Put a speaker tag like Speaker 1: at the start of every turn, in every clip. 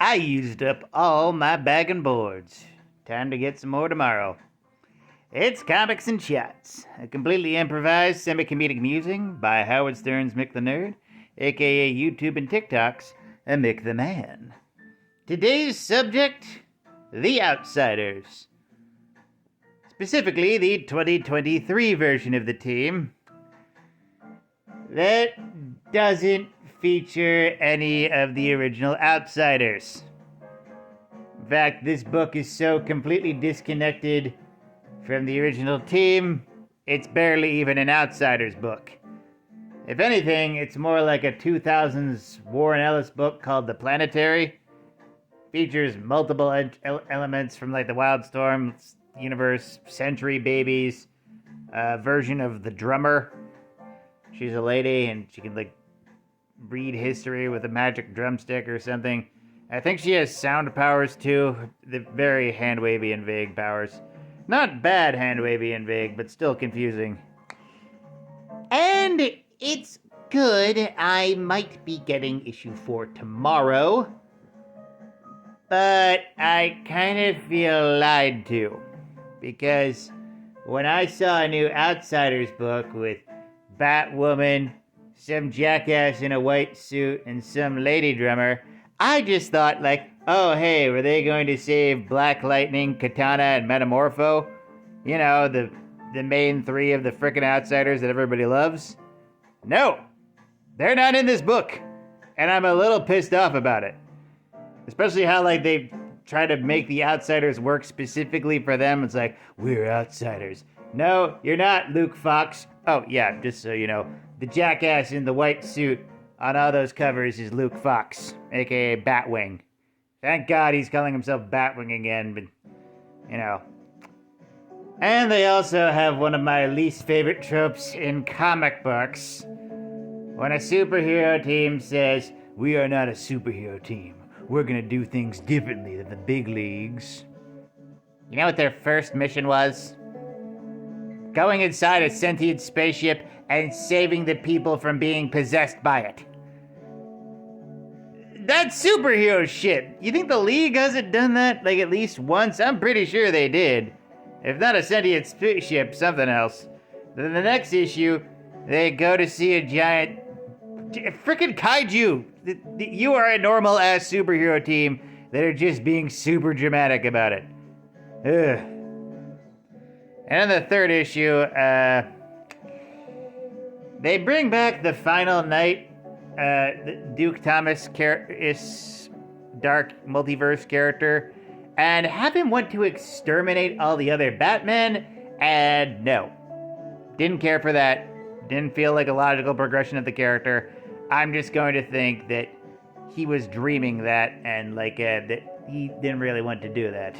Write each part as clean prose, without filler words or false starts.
Speaker 1: I used up all my bag and boards. Time to get some more tomorrow. It's Comics and Shots, a completely improvised semi-comedic musing by Howard Stern's Mick the Nerd, aka YouTube and TikTok's Mick the Man. Today's subject, The Outsiders. Specifically, the 2023 version of the team. That doesn't feature any of the original Outsiders. In fact, this book is so completely disconnected from the original team, it's barely even an Outsiders book. If anything, it's more like a 2000s Warren Ellis book called The Planetary. Features multiple elements from like the Wildstorm universe, Century Babies, version of The Drummer. She's a lady and she can like read history with a magic drumstick or something. I think she has sound powers too. The very hand-wavy and vague powers. Not bad hand-wavy and vague, but still confusing. And it's good. I might be getting issue 4 tomorrow. But I kind of feel lied to. Because when I saw a new Outsiders book with Batwoman, some jackass in a white suit, and some lady drummer, I just thought like, oh hey, were they going to save Black Lightning, Katana, and Metamorpho? You know, the main three of the frickin' Outsiders that everybody loves? No! They're not in this book! And I'm a little pissed off about it. Especially how like they try to make the Outsiders work specifically for them. It's like, we're Outsiders. No, you're not, Luke Fox. Oh yeah, just so you know, the jackass in the white suit on all those covers is Luke Fox, aka Batwing. Thank God he's calling himself Batwing again, but, you know. And they also have one of my least favorite tropes in comic books. When a superhero team says, we are not a superhero team. We're gonna do things differently than the big leagues. You know what their first mission was? Going inside a sentient spaceship and saving the people from being possessed by it. That's superhero shit. You think the League hasn't done that, like, at least once? I'm pretty sure they did. If not a sentient spaceship, something else. Then the next issue, they go to see a giant frickin' kaiju. You are a normal-ass superhero team that are just being super dramatic about it. Ugh. And in the third issue, they bring back the Final Night, Duke Thomas is Dark Multiverse character, and have him want to exterminate all the other Batmen, and no. Didn't care for that. Didn't feel like a logical progression of the character. I'm just going to think that he was dreaming that, and like, that he didn't really want to do that.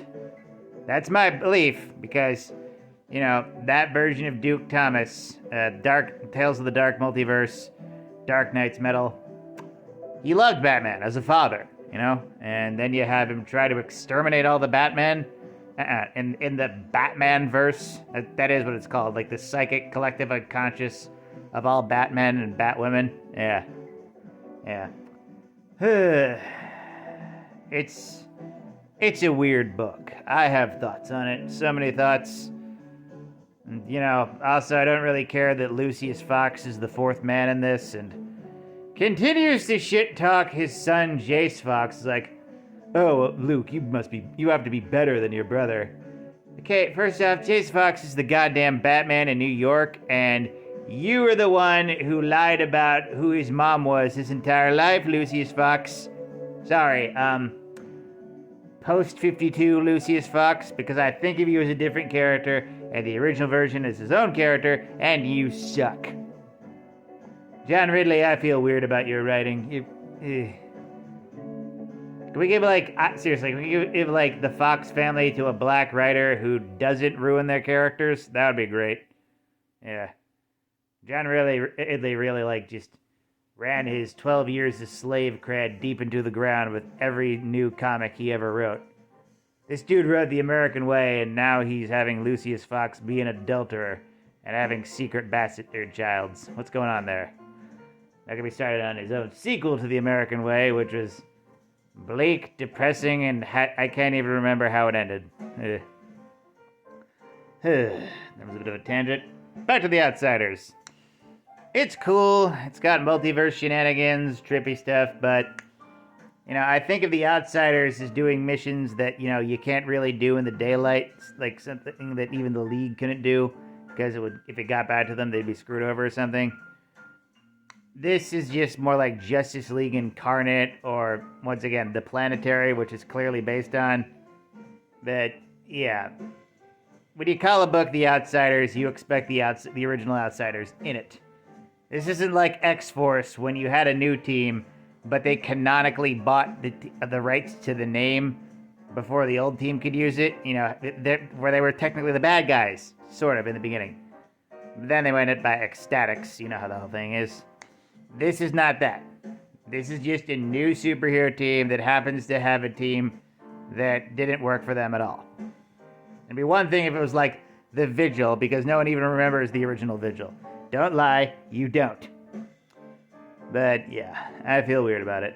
Speaker 1: That's my belief, because, you know, that version of Duke Thomas, Dark Tales of the Dark Multiverse, Dark Knight's Metal, he loved Batman as a father, you know? And then you have him try to exterminate all the Batmen. In the Batman verse, that is what it's called, like the psychic collective unconscious of all Batmen and Batwomen. Yeah. It's a weird book. I have thoughts on it. So many thoughts. You know, also I don't really care that Lucius Fox is the fourth man in this and continues to shit talk his son Jace Fox. Like, oh, Luke, you have to be better than your brother. Okay, first off, Jace Fox is the goddamn Batman in New York, and you were the one who lied about who his mom was his entire life, Lucius Fox. Sorry, post-52 Lucius Fox, because I think of you as a different character, and the original version is his own character, and you suck. John Ridley, I feel weird about your writing. Can we give, like, seriously, can we give, like, the Fox family to a black writer who doesn't ruin their characters? That would be great. Yeah. John Ridley really, like, just ran his 12 years of slave cred deep into the ground with every new comic he ever wrote. This dude wrote The American Way, and now he's having Lucius Fox be an adulterer and having secret bastard childs. What's going on there? That could be started on his own sequel to The American Way, which was bleak, depressing, and I can't even remember how it ended. That was a bit of a tangent. Back to The Outsiders. It's cool. It's got multiverse shenanigans, trippy stuff, but I think of The Outsiders as doing missions that, you can't really do in the daylight, like something that even the League couldn't do, because if it got bad to them, they'd be screwed over or something. This is just more like Justice League Incarnate, or, once again, The Planetary, which is clearly based on. But, yeah. When you call a book The Outsiders, you expect the original Outsiders in it. This isn't like X-Force, when you had a new team, but they canonically bought the rights to the name before the old team could use it. Where they were technically the bad guys, sort of, in the beginning. Then they went it by Ecstatics. You know how the whole thing is. This is not that. This is just a new superhero team that happens to have a team that didn't work for them at all. It'd be one thing if it was like the Vigil, because no one even remembers the original Vigil. Don't lie, you don't. But yeah, I feel weird about it.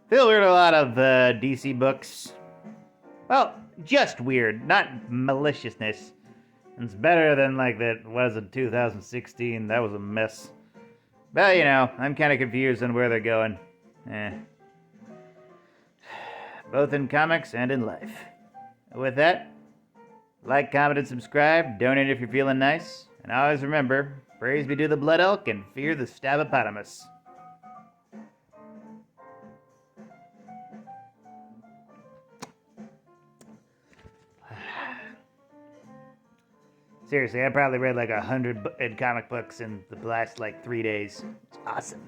Speaker 1: Feel weird a lot of DC books. Well, just weird, not maliciousness. It's better than like that, was it 2016? That was a mess. But I'm kind of confused on where they're going. Both in comics and in life. With that, like, comment, and subscribe. Donate if you're feeling nice. And always remember, praise be to the blood elk and fear the stabopotamus. Seriously, I probably read like 100 comic books in the last 3 days. It's awesome.